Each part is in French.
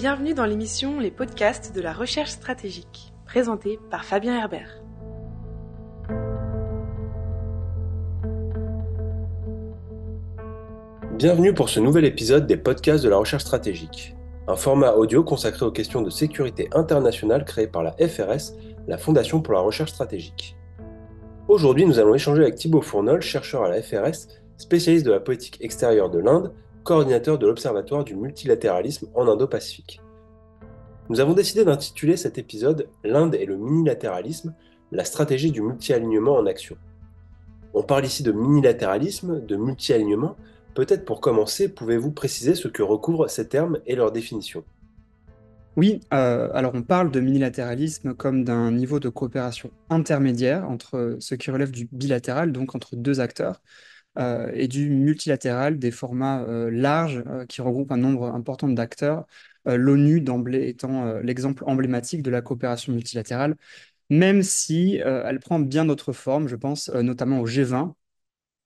Bienvenue dans l'émission Les podcasts de la recherche stratégique, présentée par Fabien Herbert. Bienvenue pour ce nouvel épisode des podcasts de la recherche stratégique, un format audio consacré aux questions de sécurité internationale créé par la FRS, la Fondation pour la recherche stratégique. Aujourd'hui, nous allons échanger avec Thibaut Fournol, chercheur à la FRS, spécialiste de la politique extérieure de l'Inde, coordinateur de l'Observatoire du multilatéralisme en Indo-Pacifique. Nous avons décidé d'intituler cet épisode L'Inde et le minilatéralisme, la stratégie du multi-alignement en action. On parle ici de minilatéralisme, de multi-alignement. Peut-être pour commencer, pouvez-vous préciser ce que recouvrent ces termes et leur définition? Oui, alors on parle de minilatéralisme comme d'un niveau de coopération intermédiaire entre ce qui relève du bilatéral, donc entre deux acteurs, et du multilatéral, des formats larges qui regroupent un nombre important d'acteurs, l'ONU d'emblée étant l'exemple emblématique de la coopération multilatérale, même si elle prend bien d'autres formes, je pense notamment au G20,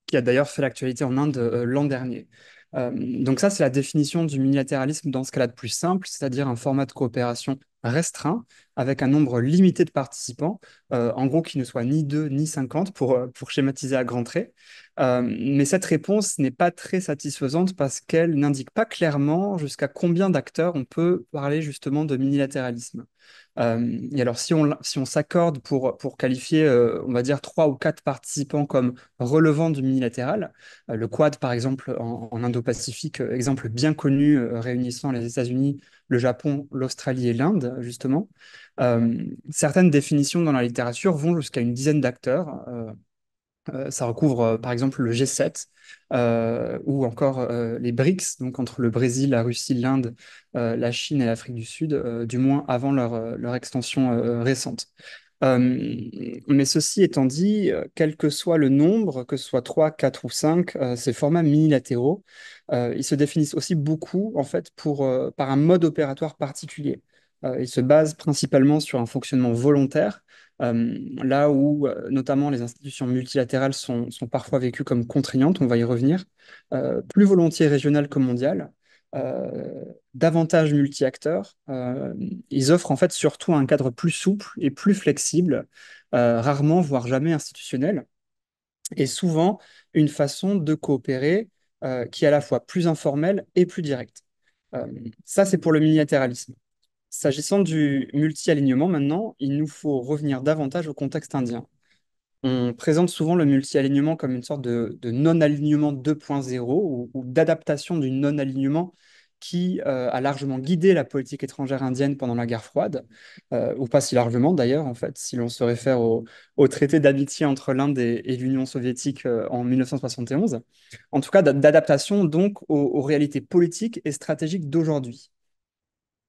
qui a d'ailleurs fait l'actualité en Inde l'an dernier. Donc ça, c'est la définition du multilatéralisme dans ce cas-là de plus simple, c'est-à-dire un format de coopération restreint avec un nombre limité de participants, en gros qui ne soit ni 2 ni 50 pour schématiser à grands traits. Mais cette réponse n'est pas très satisfaisante parce qu'elle n'indique pas clairement jusqu'à combien d'acteurs on peut parler justement de minilatéralisme. Et alors, si on s'accorde pour qualifier, on va dire, trois ou quatre participants comme relevant du minilatéral, le Quad, par exemple, en Indo-Pacifique, exemple bien connu, réunissant les États-Unis, le Japon, l'Australie et l'Inde, justement, certaines définitions dans la littérature vont jusqu'à une dizaine d'acteurs. Ça recouvre par exemple le G7 ou encore les BRICS, donc entre le Brésil, la Russie, l'Inde, la Chine et l'Afrique du Sud, du moins avant leur extension récente. Euh, mais ceci étant dit, quel que soit le nombre, que ce soit 3, 4 ou 5, ces formats minilatéraux, ils se définissent aussi beaucoup en fait par un mode opératoire particulier. Ils se basent principalement sur un fonctionnement volontaire, là où notamment les institutions multilatérales sont parfois vécues comme contraignantes, on va y revenir, plus volontiers régionales que mondiales, davantage multi-acteurs. Ils offrent en fait surtout un cadre plus souple et plus flexible, rarement, voire jamais institutionnel, et souvent une façon de coopérer qui est à la fois plus informelle et plus directe. Euh, Ça, c'est pour le multilatéralisme. S'agissant du multi-alignement maintenant, il nous faut revenir davantage au contexte indien. On présente souvent le multi-alignement comme une sorte de non-alignement 2.0 ou d'adaptation du non-alignement qui a largement guidé la politique étrangère indienne pendant la guerre froide, ou pas si largement d'ailleurs, en fait, si l'on se réfère au traité d'amitié entre l'Inde et l'Union soviétique en 1971. En tout cas, d'adaptation donc aux réalités politiques et stratégiques d'aujourd'hui.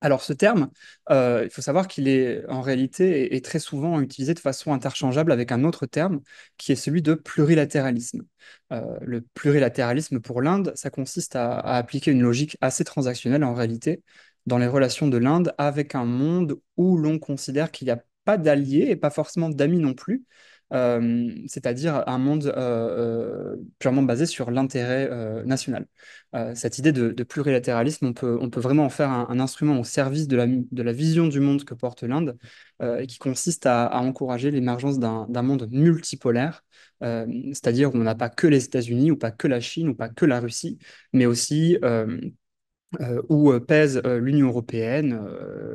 Alors ce terme, il faut savoir qu'il est en réalité est très souvent utilisé de façon interchangeable avec un autre terme qui est celui de plurilatéralisme. Le plurilatéralisme pour l'Inde, ça consiste à appliquer une logique assez transactionnelle en réalité dans les relations de l'Inde avec un monde où l'on considère qu'il n'y a pas d'alliés et pas forcément d'amis non plus, c'est-à-dire un monde purement basé sur l'intérêt national. Cette idée de plurilatéralisme, on peut vraiment en faire un instrument au service de la vision du monde que porte l'Inde, et qui consiste à encourager l'émergence d'un monde multipolaire, c'est-à-dire où on n'a pas que les États-Unis, ou pas que la Chine, ou pas que la Russie, mais aussi où pèse l'Union européenne,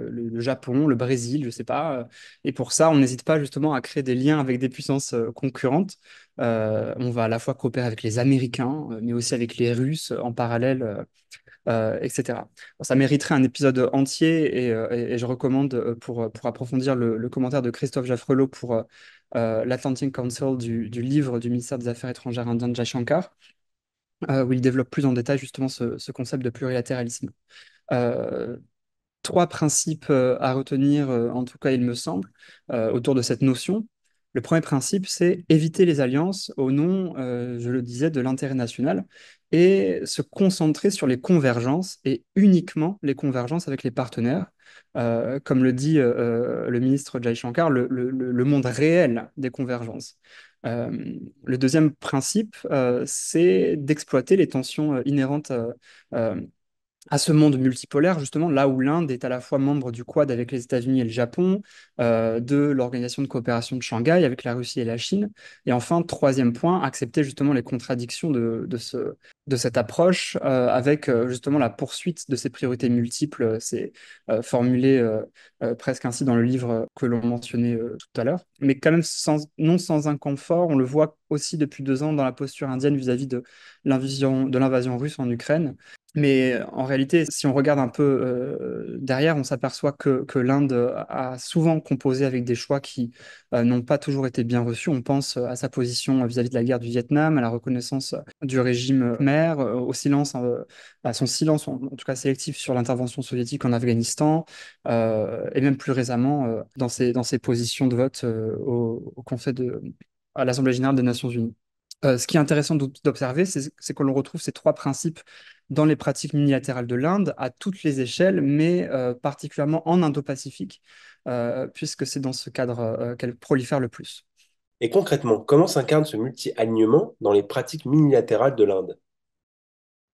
le Japon, le Brésil, je sais pas. Et pour ça, on n'hésite pas justement à créer des liens avec des puissances concurrentes. On va à la fois coopérer avec les Américains, mais aussi avec les Russes en parallèle, etc. Bon, ça mériterait un épisode entier et je recommande pour approfondir le commentaire de Christophe Jaffrelot pour l'Atlantic Council du livre du ministère des Affaires étrangères indien Jaishankar, où il développe plus en détail justement ce concept de plurilatéralisme. Euh, Trois principes à retenir, en tout cas il me semble, autour de cette notion. Le premier principe, c'est éviter les alliances au nom, je le disais, de l'intérêt national et se concentrer sur les convergences et uniquement les convergences avec les partenaires. Comme le dit le ministre Jai Shankar, le monde réel des convergences. Euh, le deuxième principe, c'est d'exploiter les tensions inhérentes à ce monde multipolaire, justement, là où l'Inde est à la fois membre du Quad avec les États-Unis et le Japon, de l'Organisation de coopération de Shanghai avec la Russie et la Chine. Et enfin, troisième point, accepter justement les contradictions de cette approche avec justement la poursuite de ces priorités multiples. C'est formulé presque ainsi dans le livre que l'on mentionnait tout à l'heure. Mais quand même, non sans inconfort, on le voit aussi depuis 2 ans dans la posture indienne vis-à-vis de l'invasion russe en Ukraine. Mais en réalité, si on regarde un peu derrière, on s'aperçoit que l'Inde a souvent composé avec des choix qui n'ont pas toujours été bien reçus. On pense à sa position vis-à-vis de la guerre du Vietnam, à la reconnaissance du régime khmer, au silence, à son silence, en tout cas sélectif, sur l'intervention soviétique en Afghanistan, et même plus récemment dans ses positions de vote au Conseil à l'Assemblée générale des Nations Unies. Ce qui est intéressant d'observer, c'est qu'on retrouve ces trois principes dans les pratiques unilatérales de l'Inde à toutes les échelles, mais particulièrement en Indo-Pacifique, puisque c'est dans ce cadre qu'elle prolifère le plus. Et concrètement, comment s'incarne ce multi-alignement dans les pratiques minilatérales de l'Inde?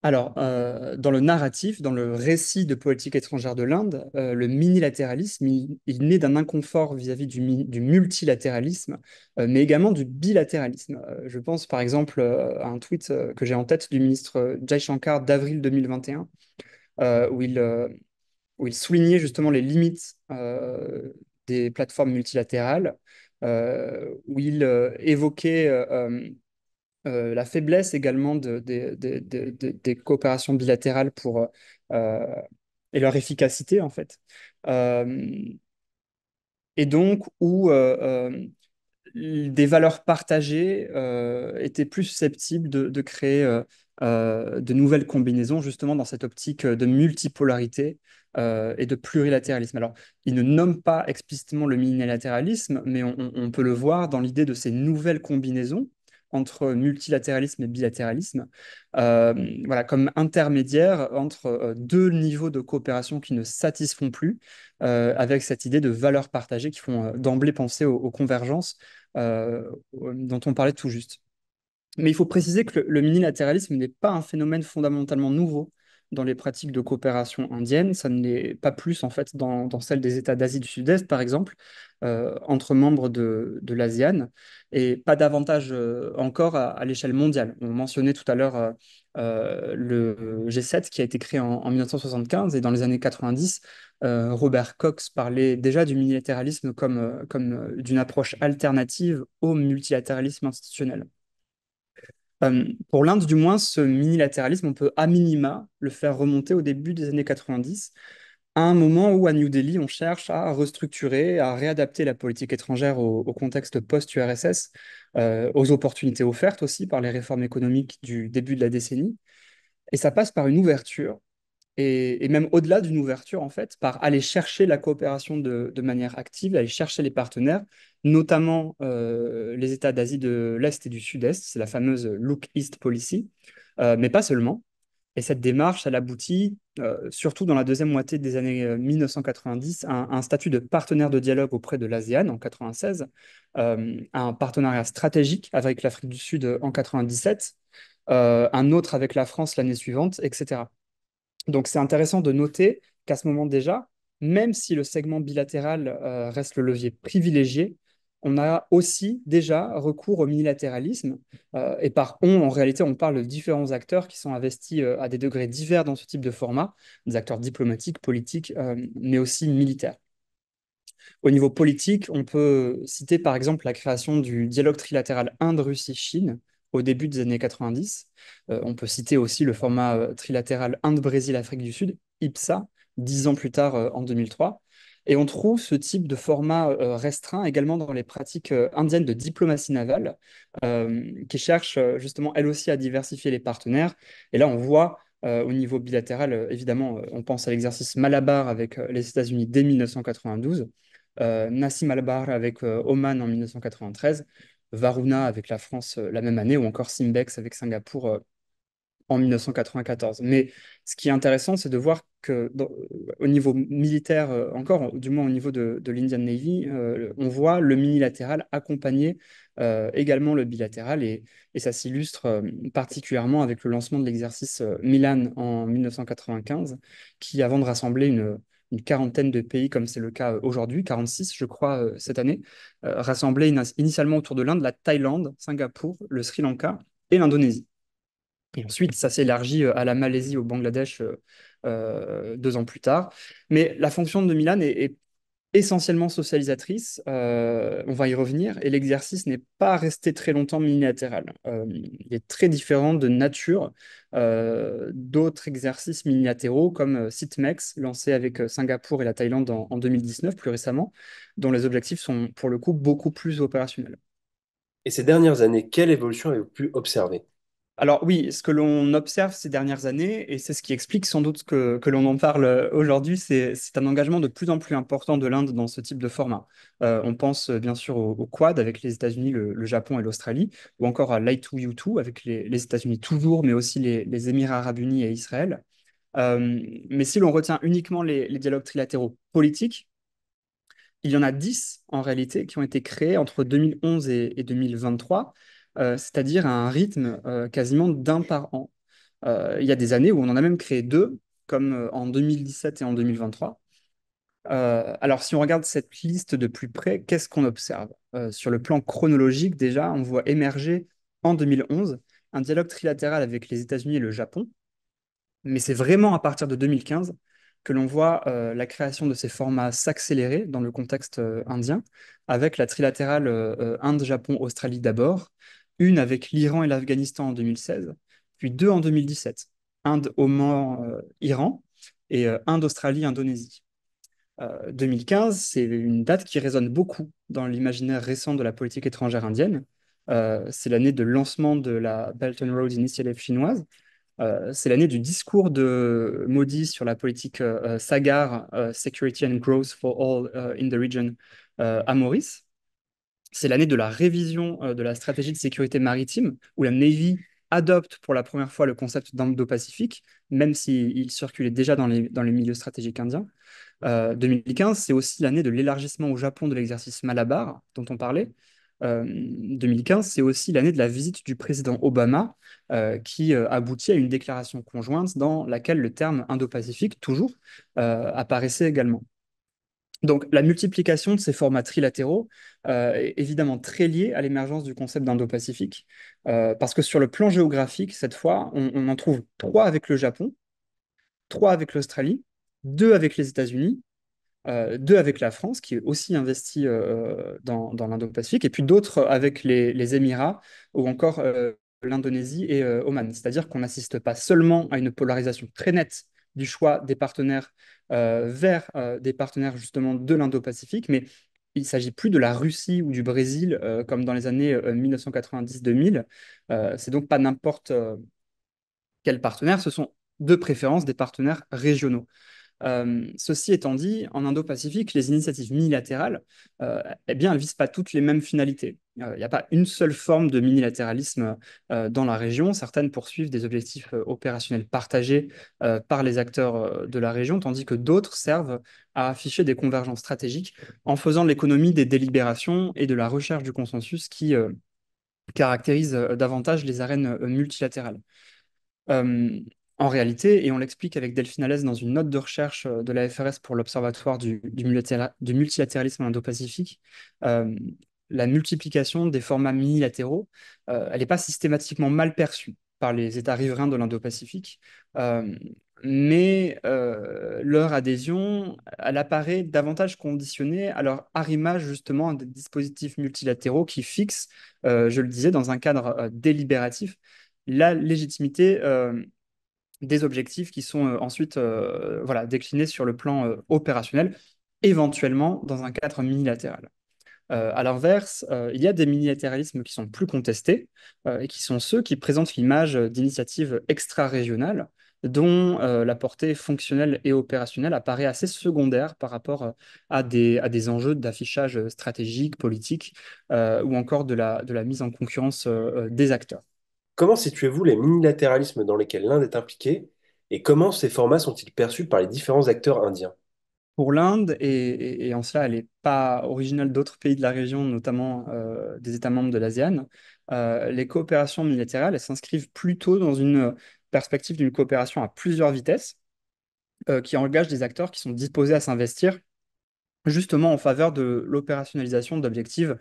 Alors, dans le narratif, dans le récit de politique étrangère de l'Inde, le minilatéralisme, il naît d'un inconfort vis-à-vis du multilatéralisme, mais également du bilatéralisme. Je pense par exemple à un tweet que j'ai en tête du ministre Jai Shankar d'avril 2021, où il soulignait justement les limites des plateformes multilatérales, où il évoquait la faiblesse également des coopérations bilatérales euh, et leur efficacité, en fait. Euh, et donc, où des valeurs partagées étaient plus susceptibles de créer de nouvelles combinaisons, justement dans cette optique de multipolarité et de plurilatéralisme. Alors, il ne nomme pas explicitement le minilatéralisme, mais on peut le voir dans l'idée de ces nouvelles combinaisons entre multilatéralisme et bilatéralisme, euh, voilà, comme intermédiaire entre deux niveaux de coopération qui ne satisfont plus, avec cette idée de valeurs partagées qui font d'emblée penser aux convergences dont on parlait tout juste. Mais il faut préciser que le minilatéralisme n'est pas un phénomène fondamentalement nouveau dans les pratiques de coopération indienne. Ça ne l'est pas plus, en fait, dans celle des États d'Asie du Sud-Est, par exemple, entre membres de l'ASEAN, et pas davantage encore à l'échelle mondiale. On mentionnait tout à l'heure le G7 qui a été créé en 1975, et dans les années 90, Robert Cox parlait déjà du minilatéralisme comme d'une approche alternative au multilatéralisme institutionnel. Pour l'Inde, du moins, ce minilatéralisme, on peut à minima le faire remonter au début des années 90, à un moment où à New Delhi, on cherche à restructurer, à réadapter la politique étrangère au contexte post-URSS, aux opportunités offertes aussi par les réformes économiques du début de la décennie. Et ça passe par une ouverture et même au-delà d'une ouverture, en fait, par aller chercher la coopération de manière active, aller chercher les partenaires, notamment les États d'Asie de l'Est et du Sud-Est, c'est la fameuse Look East Policy, mais pas seulement. Et cette démarche, elle aboutit, surtout dans la deuxième moitié des années 1990, à un statut de partenaire de dialogue auprès de l'ASEAN en 96, à un partenariat stratégique avec l'Afrique du Sud en 97, un autre avec la France l'année suivante, etc. Donc c'est intéressant de noter qu'à ce moment déjà, même si le segment bilatéral reste le levier privilégié, on a aussi déjà recours au unilatéralisme. Et par on, en réalité, on parle de différents acteurs qui sont investis à des degrés divers dans ce type de format, des acteurs diplomatiques, politiques, mais aussi militaires. Au niveau politique, on peut citer par exemple la création du dialogue trilatéral Inde-Russie-Chine au début des années 90. On peut citer aussi le format trilatéral Inde-Brésil-Afrique du Sud, IPSA, 10 ans plus tard en 2003. Et on trouve ce type de format restreint également dans les pratiques indiennes de diplomatie navale, qui cherchent justement elles aussi à diversifier les partenaires. Et là, on voit au niveau bilatéral, évidemment, on pense à l'exercice Malabar avec les États-Unis dès 1992, Nassim Al-Bahr avec Oman en 1993, Varuna avec la France la même année, ou encore Simbex avec Singapour en 1994. Mais ce qui est intéressant, c'est de voir que au niveau militaire, encore, du moins au niveau de l'Indian Navy, on voit le minilatéral accompagner également le bilatéral et ça s'illustre particulièrement avec le lancement de l'exercice Milan en 1995, qui, avant de rassembler une quarantaine de pays, comme c'est le cas aujourd'hui, 46, je crois, cette année, rassemblait initialement autour de l'Inde, la Thaïlande, Singapour, le Sri Lanka et l'Indonésie. Et ensuite, ça s'est élargi à la Malaisie, au Bangladesh 2 ans plus tard. Mais la fonction de Milan est essentiellement socialisatrice, on va y revenir, et l'exercice n'est pas resté très longtemps minilatéral. Il est très différent de nature d'autres exercices minilatéraux comme SITMEX, lancé avec Singapour et la Thaïlande en 2019, plus récemment, dont les objectifs sont pour le coup beaucoup plus opérationnels. Et ces dernières années, quelle évolution avez-vous pu observer? Alors oui, ce que l'on observe ces dernières années, et c'est ce qui explique sans doute que l'on en parle aujourd'hui, c'est un engagement de plus en plus important de l'Inde dans ce type de format. On pense bien sûr au Quad avec les États-Unis, le Japon et l'Australie, ou encore à l'I2U2 avec les États-Unis toujours, mais aussi les Émirats arabes unis et Israël. Mais si l'on retient uniquement les dialogues trilatéraux politiques, il y en a 10 en réalité qui ont été créés entre 2011 et 2023, c'est-à-dire à un rythme quasiment d'un par an. Il y a des années où on en a même créé deux, comme en 2017 et en 2023. Alors, si on regarde cette liste de plus près, qu'est-ce qu'on observe? Sur le plan chronologique, déjà, on voit émerger en 2011 un dialogue trilatéral avec les États-Unis et le Japon, mais c'est vraiment à partir de 2015 que l'on voit la création de ces formats s'accélérer dans le contexte indien, avec la trilatérale Inde-Japon-Australie d'abord, une avec l'Iran et l'Afghanistan en 2016, puis deux en 2017, Inde, Oman, Iran, et Inde, Australie, Indonésie. 2015, c'est une date qui résonne beaucoup dans l'imaginaire récent de la politique étrangère indienne. C'est l'année de lancement de la Belt and Road Initiative chinoise, c'est l'année du discours de Modi sur la politique SAGAR, Security and Growth for All in the Region, à Maurice. C'est l'année de la révision de la stratégie de sécurité maritime, où la Navy adopte pour la première fois le concept d'Indo-Pacifique, même s'il circulait déjà dans les milieux stratégiques indiens. 2015, c'est aussi l'année de l'élargissement au Japon de l'exercice Malabar, dont on parlait. 2015, c'est aussi l'année de la visite du président Obama, qui aboutit à une déclaration conjointe dans laquelle le terme Indo-Pacifique, toujours, apparaissait également. Donc, la multiplication de ces formats trilatéraux est évidemment très liée à l'émergence du concept d'Indo-Pacifique, parce que sur le plan géographique, cette fois, on en trouve trois avec le Japon, trois avec l'Australie, deux avec les États-Unis, deux avec la France, qui est aussi investie dans l'Indo-Pacifique, et puis d'autres avec les Émirats ou encore l'Indonésie et Oman. C'est-à-dire qu'on n'assiste pas seulement à une polarisation très nette du choix des partenaires vers des partenaires justement de l'Indo-Pacifique, mais il ne s'agit plus de la Russie ou du Brésil comme dans les années 1990-2000. C'est donc pas n'importe quel partenaire, ce sont de préférence des partenaires régionaux. Ceci étant dit, en Indo-Pacifique, les initiatives minilatérales, eh bien, elles visent pas toutes les mêmes finalités. Il n'y a pas une seule forme de minilatéralisme dans la région. Certaines poursuivent des objectifs opérationnels partagés par les acteurs de la région, tandis que d'autres servent à afficher des convergences stratégiques en faisant l'économie des délibérations et de la recherche du consensus qui caractérise davantage les arènes multilatérales. Euh, En réalité, et on l'explique avec Delphine Alès dans une note de recherche de la FRS pour l'Observatoire du multilatéralisme indo-pacifique, euh, la multiplication des formats minilatéraux, elle n'est pas systématiquement mal perçue par les États riverains de l'Indo-Pacifique, euh, mais leur adhésion, elle apparaît davantage conditionnée à leur arrimage justement à des dispositifs multilatéraux qui fixent, je le disais, dans un cadre délibératif, la légitimité des objectifs qui sont ensuite voilà, déclinés sur le plan opérationnel, éventuellement dans un cadre minilatéral. À l'inverse, il y a des minilatéralismes qui sont plus contestés et qui sont ceux qui présentent l'image d'initiatives extra-régionales dont la portée fonctionnelle et opérationnelle apparaît assez secondaire par rapport à des enjeux d'affichage stratégique, politique ou encore de la mise en concurrence des acteurs. Comment situez-vous les minilatéralismes dans lesquels l'Inde est impliquée et comment ces formats sont-ils perçus par les différents acteurs indiens? Pour l'Inde, et en cela, elle n'est pas originale d'autres pays de la région, notamment des États membres de l'ASEAN, les coopérations multilatérales, elles s'inscrivent plutôt dans une perspective d'une coopération à plusieurs vitesses, qui engage des acteurs qui sont disposés à s'investir justement en faveur de l'opérationnalisation d'objectifs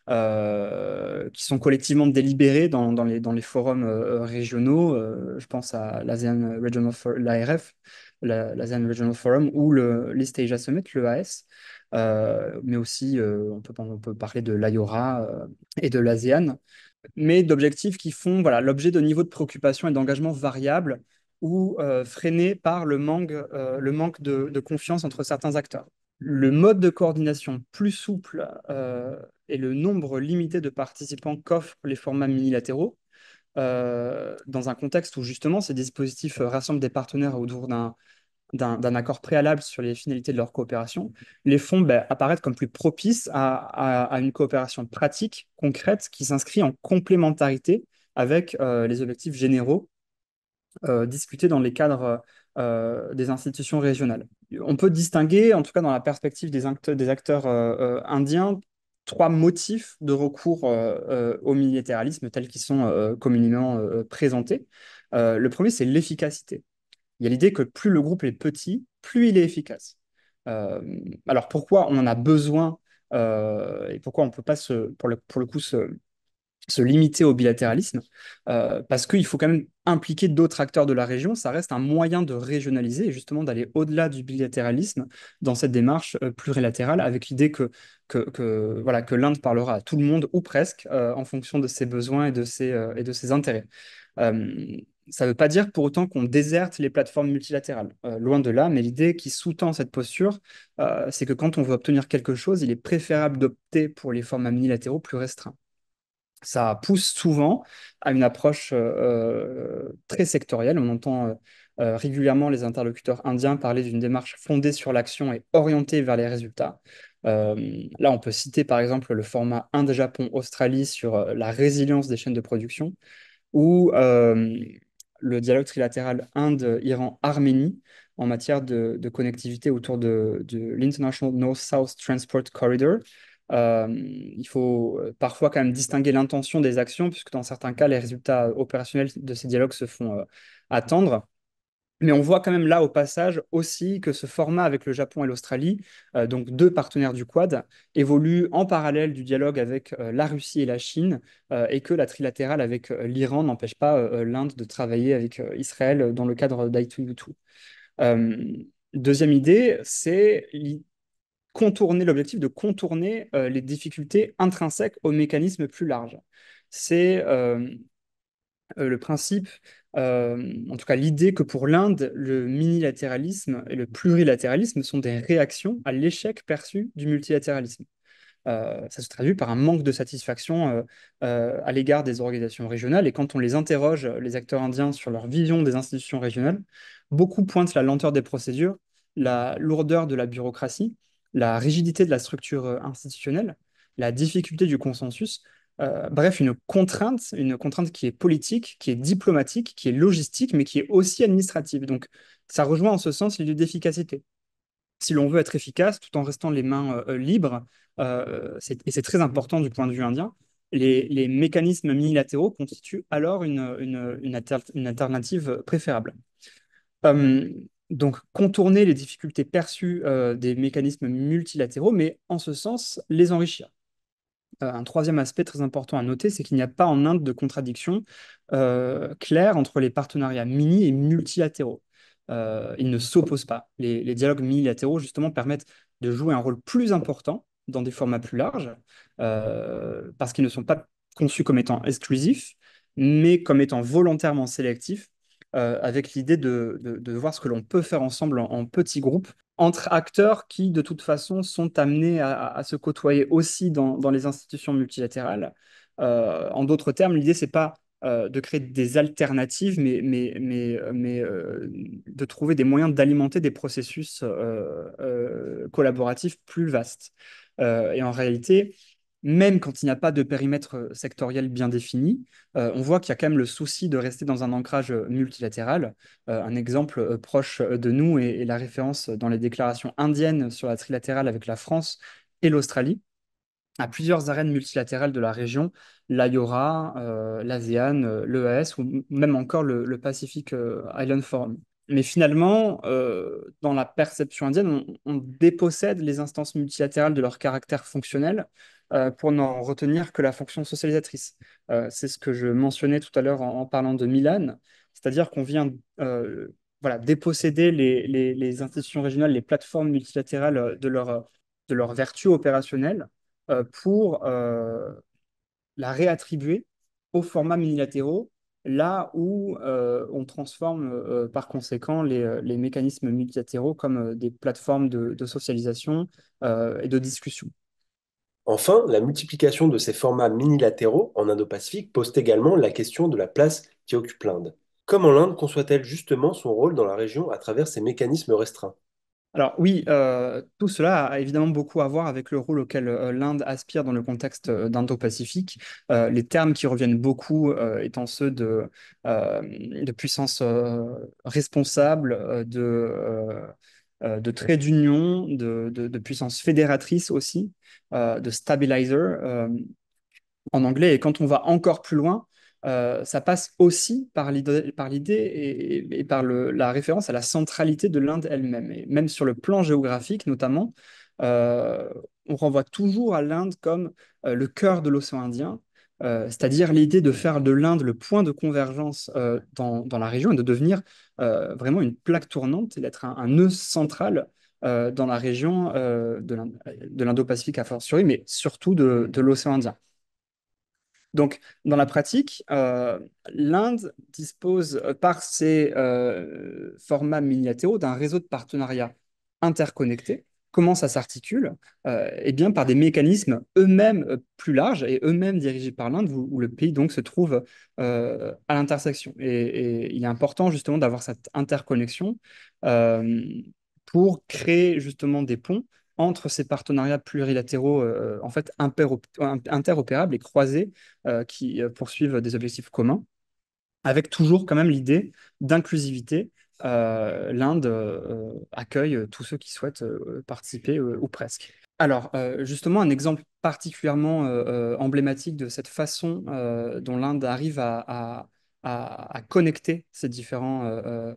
qui sont collectivement délibérés dans les forums régionaux. Je pense à l'ARF, l'ASEAN Regional Forum ou l'East Asia Summit, l'EAS. Mais aussi, on peut parler de l'IORA et de l'ASEAN, mais d'objectifs qui font voilà, l'objet de niveaux de préoccupation et d'engagement variables ou freinés par le manque de confiance entre certains acteurs. Le mode de coordination plus souple et le nombre limité de participants qu'offrent les formats minilatéraux, dans un contexte où justement ces dispositifs rassemblent des partenaires autour d'un accord préalable sur les finalités de leur coopération, les fonds apparaissent comme plus propices à une coopération pratique, concrète, qui s'inscrit en complémentarité avec les objectifs généraux discutés dans les cadres des institutions régionales. On peut distinguer, en tout cas dans la perspective des acteurs indiens, trois motifs de recours au militarisme tels qu'ils sont communément présentés. Le premier, c'est l'efficacité. Il y a l'idée que plus le groupe est petit, plus il est efficace. Euh, alors pourquoi on en a besoin et pourquoi on ne peut pas pour le coup se limiter au bilatéralisme, parce qu'il faut quand même impliquer d'autres acteurs de la région. Ça reste un moyen de régionaliser et justement d'aller au-delà du bilatéralisme dans cette démarche plurilatérale, avec l'idée voilà, que l'Inde parlera à tout le monde ou presque en fonction de ses besoins et de ses intérêts. Euh, Ça ne veut pas dire pour autant qu'on déserte les plateformes multilatérales, loin de là, mais l'idée qui sous-tend cette posture, c'est que quand on veut obtenir quelque chose, il est préférable d'opter pour les formats unilatéraux plus restreints. Ça pousse souvent à une approche très sectorielle. On entend régulièrement les interlocuteurs indiens parler d'une démarche fondée sur l'action et orientée vers les résultats. Là, on peut citer par exemple le format Inde-Japon-Australie sur la résilience des chaînes de production ou le dialogue trilatéral Inde-Iran-Arménie en matière de connectivité autour de l'International North-South Transport Corridor. Il faut parfois quand même distinguer l'intention des actions, puisque dans certains cas, les résultats opérationnels de ces dialogues se font attendre. Mais on voit quand même là au passage aussi que ce format avec le Japon et l'Australie, donc deux partenaires du Quad, évolue en parallèle du dialogue avec la Russie et la Chine, et que la trilatérale avec l'Iran n'empêche pas l'Inde de travailler avec Israël dans le cadre d'I2U2. Euh, Deuxième idée, c'est contourner l'objectif de contourner les difficultés intrinsèques au mécanisme plus large. C'est le principe, en tout cas l'idée que pour l'Inde, le minilatéralisme et le plurilatéralisme sont des réactions à l'échec perçu du multilatéralisme. Ça se traduit par un manque de satisfaction à l'égard des organisations régionales. Et quand on les interroge, les acteurs indiens, sur leur vision des institutions régionales, beaucoup pointent la lenteur des procédures, la lourdeur de la bureaucratie, la rigidité de la structure institutionnelle, la difficulté du consensus. Bref, une contrainte qui est politique, qui est diplomatique, qui est logistique, mais qui est aussi administrative. Donc, ça rejoint en ce sens l'idée d'efficacité. Si l'on veut être efficace tout en restant les mains libres, et c'est très important du point de vue indien, les mécanismes unilatéraux constituent alors une alternative préférable. Euh, donc, contourner les difficultés perçues des mécanismes multilatéraux, mais en ce sens, les enrichir. Un troisième aspect très important à noter, c'est qu'il n'y a pas en Inde de contradiction claire entre les partenariats mini et multilatéraux. Ils ne s'opposent pas. Les dialogues minilatéraux, justement, permettent de jouer un rôle plus important dans des formats plus larges, parce qu'ils ne sont pas conçus comme étant exclusifs, mais comme étant volontairement sélectifs, avec l'idée de voir ce que l'on peut faire ensemble en petits groupes entre acteurs qui, de toute façon, sont amenés à se côtoyer aussi dans les institutions multilatérales. En d'autres termes, l'idée, c'est pas de créer des alternatives, mais de trouver des moyens d'alimenter des processus collaboratifs plus vastes. Et en réalité, même quand il n'y a pas de périmètre sectoriel bien défini, on voit qu'il y a quand même le souci de rester dans un ancrage multilatéral. Un exemple proche de nous est la référence dans les déclarations indiennes sur la trilatérale avec la France et l'Australie à plusieurs arènes multilatérales de la région, l'IORA, l'ASEAN, l'EAS ou même encore le Pacific Island Forum. Mais finalement, dans la perception indienne, on dépossède les instances multilatérales de leur caractère fonctionnel pour n'en retenir que la fonction socialisatrice. C'est ce que je mentionnais tout à l'heure en parlant de Milan, c'est-à-dire qu'on vient voilà, déposséder les institutions régionales, les plateformes multilatérales de leur vertu opérationnelle pour la réattribuer aux formats minilatéraux, là où on transforme par conséquent les mécanismes multilatéraux comme des plateformes de socialisation et de discussion. Enfin, la multiplication de ces formats minilatéraux en Indo-Pacifique pose également la question de la place qui occupe l'Inde. Comment l'Inde conçoit-elle justement son rôle dans la région à travers ces mécanismes restreints? Alors oui, tout cela a évidemment beaucoup à voir avec le rôle auquel l'Inde aspire dans le contexte d'Indo-Pacifique. Les termes qui reviennent beaucoup étant ceux de puissance responsable, de trait d'union, de puissance fédératrice aussi, de stabilizer. En anglais. Et quand on va encore plus loin, ça passe aussi par l'idée et par la référence à la centralité de l'Inde elle-même. Et même sur le plan géographique, notamment, euh, on renvoie toujours à l'Inde comme le cœur de l'océan Indien, c'est-à-dire l'idée de faire de l'Inde le point de convergence dans la région et de devenir vraiment une plaque tournante et d'être un nœud central dans la région de l'Indo-Pacifique a fortiori, mais surtout de l'océan Indien. Donc, dans la pratique, l'Inde dispose, par ses formats minilatéraux, d'un réseau de partenariats interconnectés. Comment ça s'articule? Eh bien, par des mécanismes eux-mêmes plus larges et eux-mêmes dirigés par l'Inde, où le pays donc se trouve à l'intersection. Et il est important justement d'avoir cette interconnexion euh, pour créer justement des ponts entre ces partenariats plurilatéraux en fait interopérables et croisés qui poursuivent des objectifs communs, avec toujours quand même l'idée d'inclusivité. L'Inde accueille tous ceux qui souhaitent participer ou presque. Alors, justement, un exemple particulièrement emblématique de cette façon dont l'Inde arrive à connecter ces différents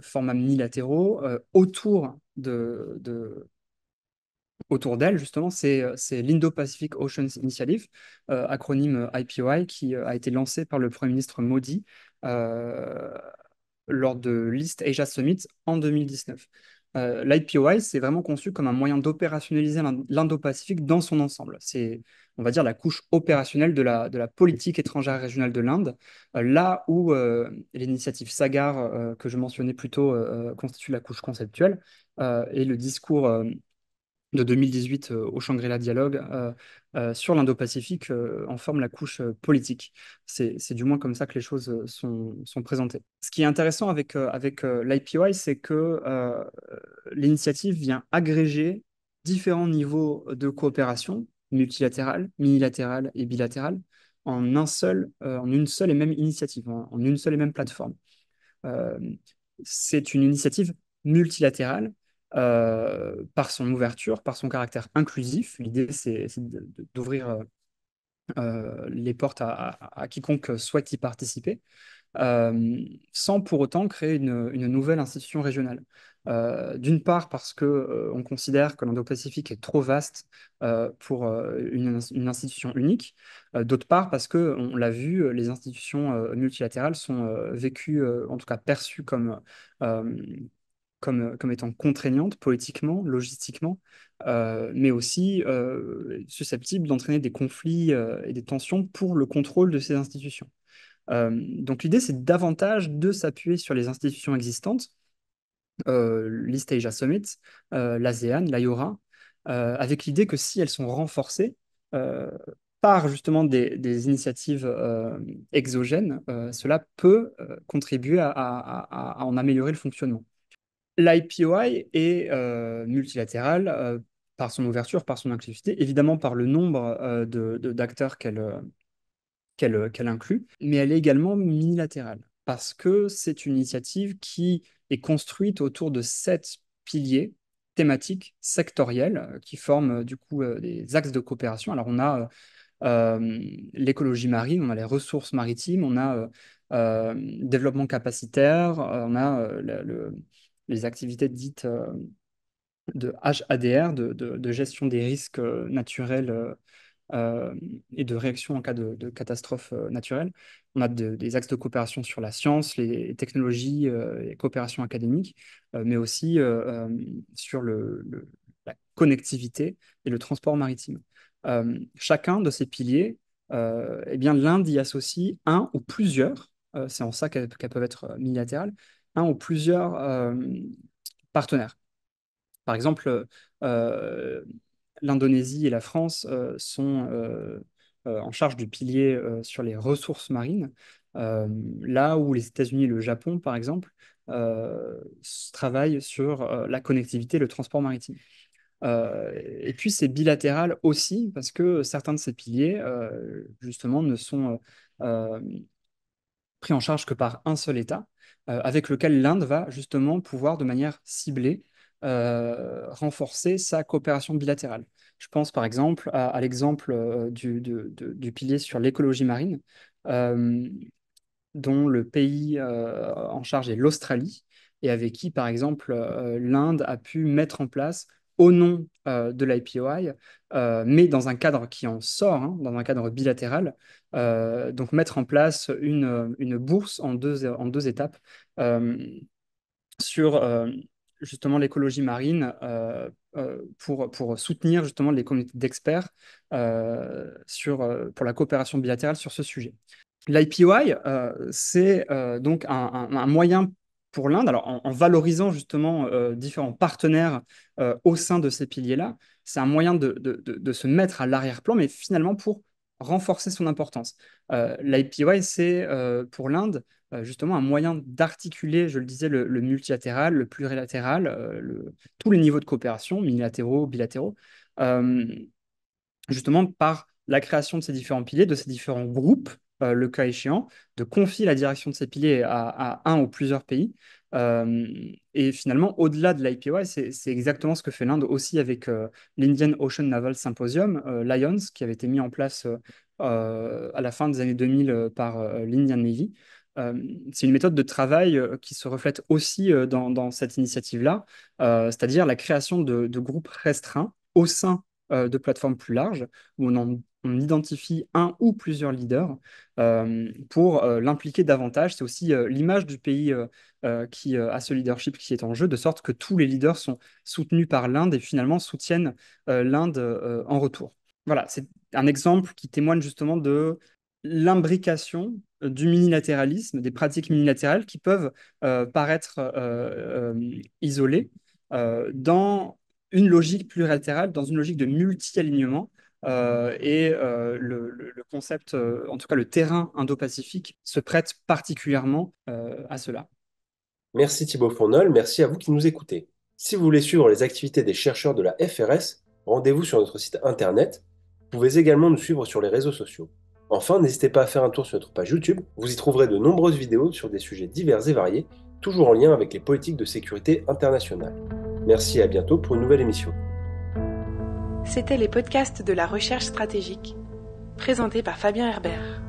formats unilatéraux autour d'elle, justement, c'est l'Indo-Pacific Oceans Initiative, acronyme IPOI, qui a été lancé par le Premier ministre Modi euh, lors de l'East Asia Summit en 2019. L'IPOI, c'est vraiment conçu comme un moyen d'opérationnaliser l'Indo-Pacifique dans son ensemble. C'est, on va dire, la couche opérationnelle de la politique étrangère régionale de l'Inde, là où l'initiative Sagar, que je mentionnais plus tôt, constitue la couche conceptuelle, et le discours de 2018 au Shangri-La Dialogue sur l'Indo-Pacifique en forme la couche politique. C'est du moins comme ça que les choses sont présentées. Ce qui est intéressant avec l'IPOI, c'est que l'initiative vient agréger différents niveaux de coopération multilatérale, minilatérale et bilatérale en une seule et même initiative, en une seule et même plateforme. Euh, c'est une initiative multilatérale par son ouverture, par son caractère inclusif. L'idée, c'est d'ouvrir les portes à quiconque souhaite y participer, sans pour autant créer une nouvelle institution régionale. D'une part parce que on considère que l'Indo-Pacifique est trop vaste pour une institution unique. D'autre part parce que on l'a vu, les institutions multilatérales sont vécues, en tout cas perçues euh, comme étant contraignantes politiquement, logistiquement, mais aussi susceptibles d'entraîner des conflits et des tensions pour le contrôle de ces institutions. Donc l'idée, c'est davantage de s'appuyer sur les institutions existantes, l'East Asia Summit, l'ASEAN, l'IORA, avec l'idée que si elles sont renforcées euh, par justement des initiatives exogènes, cela peut contribuer à en améliorer le fonctionnement. L'IPOI est multilatéral par son ouverture, par son inclusivité, évidemment par le nombre d'acteurs qu'elle inclut, mais elle est également minilatérale parce que c'est une initiative qui est construite autour de 7 piliers thématiques sectoriels qui forment du coup des axes de coopération. Alors on a l'écologie marine, on a les ressources maritimes, on a développement capacitaire, on a les activités dites de HADR, de gestion des risques naturels euh, et de réaction en cas de catastrophe naturelle. On a des axes de coopération sur la science, les technologies et coopération académique, mais aussi sur la connectivité et le transport maritime. Chacun de ces piliers, eh bien, l'Inde y associe un ou plusieurs, c'est en ça qu'elles peuvent être unilatérales, un ou plusieurs partenaires. Par exemple, euh, l'Indonésie et la France sont en charge du pilier sur les ressources marines, là où les États-Unis et le Japon, par exemple, travaillent sur la connectivité et le transport maritime. Et puis c'est bilatéral aussi parce que certains de ces piliers, justement, ne sont pris en charge que par un seul État, avec lequel l'Inde va justement pouvoir de manière ciblée renforcer sa coopération bilatérale. Je pense par exemple à l'exemple du pilier sur l'écologie marine, euh, dont le pays en charge est l'Australie, et avec qui, par exemple, l'Inde a pu mettre en place, au nom de l'IPOI, mais dans un cadre qui en sort, hein, dans un cadre bilatéral, donc mettre en place une bourse en deux étapes sur justement l'écologie marine pour soutenir justement les communautés d'experts pour la coopération bilatérale sur ce sujet. L'IPOI, c'est donc un moyen pour l'Inde, alors en valorisant justement différents partenaires au sein de ces piliers-là, c'est un moyen de se mettre à l'arrière-plan, mais finalement pour renforcer son importance. L'IPOI, c'est pour l'Inde justement un moyen d'articuler, je le disais, le multilatéral, le plurilatéral, tous les niveaux de coopération, unilatéraux, bilatéraux, euh, justement par la création de ces différents piliers, de ces différents groupes, le cas échéant, de confier la direction de ces piliers à un ou plusieurs pays. Euh, et finalement, au-delà de l'IPOI, c'est exactement ce que fait l'Inde aussi avec l'Indian Ocean Naval Symposium, l'IONS, qui avait été mis en place à la fin des années 2000 par l'Indian Navy. C'est une méthode de travail qui se reflète aussi dans cette initiative-là, c'est-à-dire la création de groupes restreints au sein de plateformes plus larges où on identifie un ou plusieurs leaders pour l'impliquer davantage. C'est aussi l'image du pays qui a ce leadership qui est en jeu, de sorte que tous les leaders sont soutenus par l'Inde et finalement soutiennent l'Inde en retour. Voilà, c'est un exemple qui témoigne justement de l'imbrication du minilatéralisme, des pratiques minilatérales qui peuvent paraître isolées dans une logique plurilatérale, dans une logique de multi-alignement. Le concept, en tout cas le terrain indo-pacifique, se prête particulièrement à cela. Merci Thibaut Fournol, merci à vous qui nous écoutez. Si vous voulez suivre les activités des chercheurs de la FRS, rendez-vous sur notre site internet. Vous pouvez également nous suivre sur les réseaux sociaux. Enfin, n'hésitez pas à faire un tour sur notre page YouTube, vous y trouverez de nombreuses vidéos sur des sujets divers et variés, toujours en lien avec les politiques de sécurité internationale. Merci et à bientôt pour une nouvelle émission. C'était les podcasts de la recherche stratégique, présentés par Fabien Herbert.